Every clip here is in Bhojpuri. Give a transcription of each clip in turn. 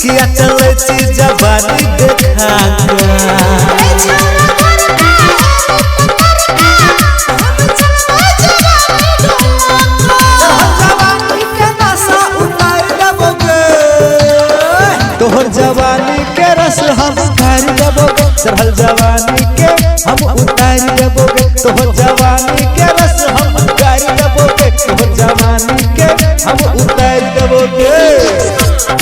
किया चले छी जवानी देखा तोहर जवानी के रस हम उतार देबोगे चढ़ल जवानी के हम उतार देबोगे तोहर जवानी के रस हम उतार देबोगे तोहर जवानी के हम उतार देबोगे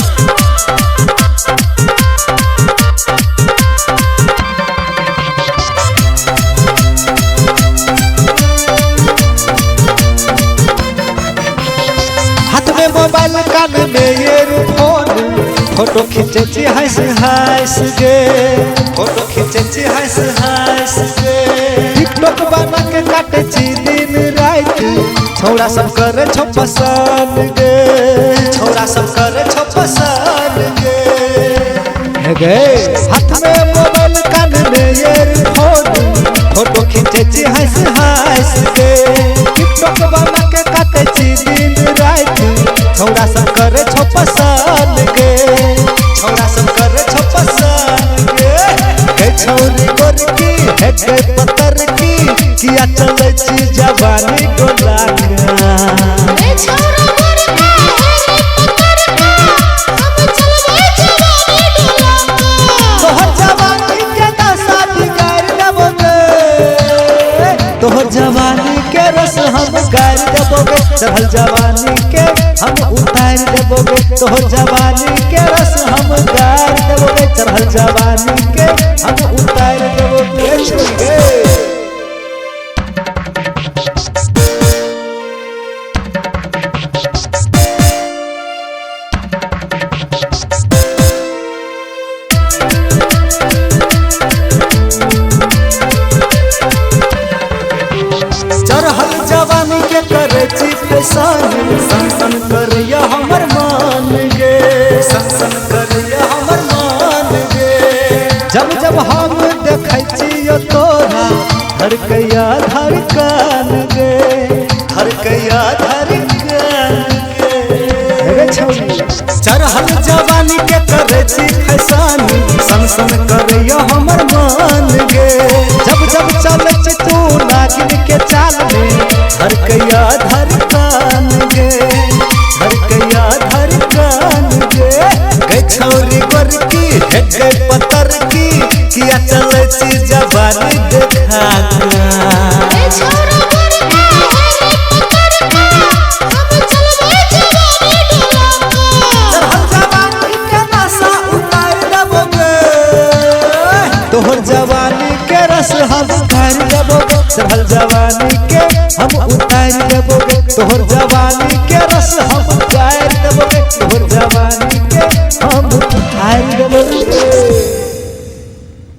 हाथ में मोबाइल कान में ईयरफोन फोटो खींचे छी हंस हंस के फोटो खींचे छी हंस हंस के टिकटॉक बना के काटे छी दिन रात छोरा सब करे छो पसंद गे छोरा सब करे छो पसंद गे हाथ में मोबाइल कान में ईयरफोन फोटो खींचे छी हंस हंस के टिकटॉक बना के काटे छी दिन रात छोरा सब करे छो पसंद गे छोरा सब करे छो पसंद गे छौरी गोरकी है के पतर की किया चले छी जवानी डोला के छौरा गोरका है पतर का हम चलबे चढ़ल जवानी के हम उतार देबोगे तोहर जवानी के रस हम गार देबोगे चढ़ल जवानी के हम उतार देबोगे चढ़ल जवानी के करे छी सन करिया हमर मान गे सन करिया हमर मान गे जब जब हम देखै छियो तोरा धड़कैया धड़कन गे धड़कैया धड़कन गे छौरी चढ़ल जवानी के करे छी फैशन सन करिया हमर मान गे जब जब चले छी तू नागिन के चाल में धड़कैया धड़कन गे धड़कैया धड़कन गे छौरी गोरकी है के पतर की किया चले छी जवानी देखा छौरा गोरका है पतर का चढ़ल जवानी के हम उतार देबोगे तोहर जवानी के रस हम उतार देबोगे चढ़ल जवानी के हम उतार देबोगे तोहर जवानी के रस हम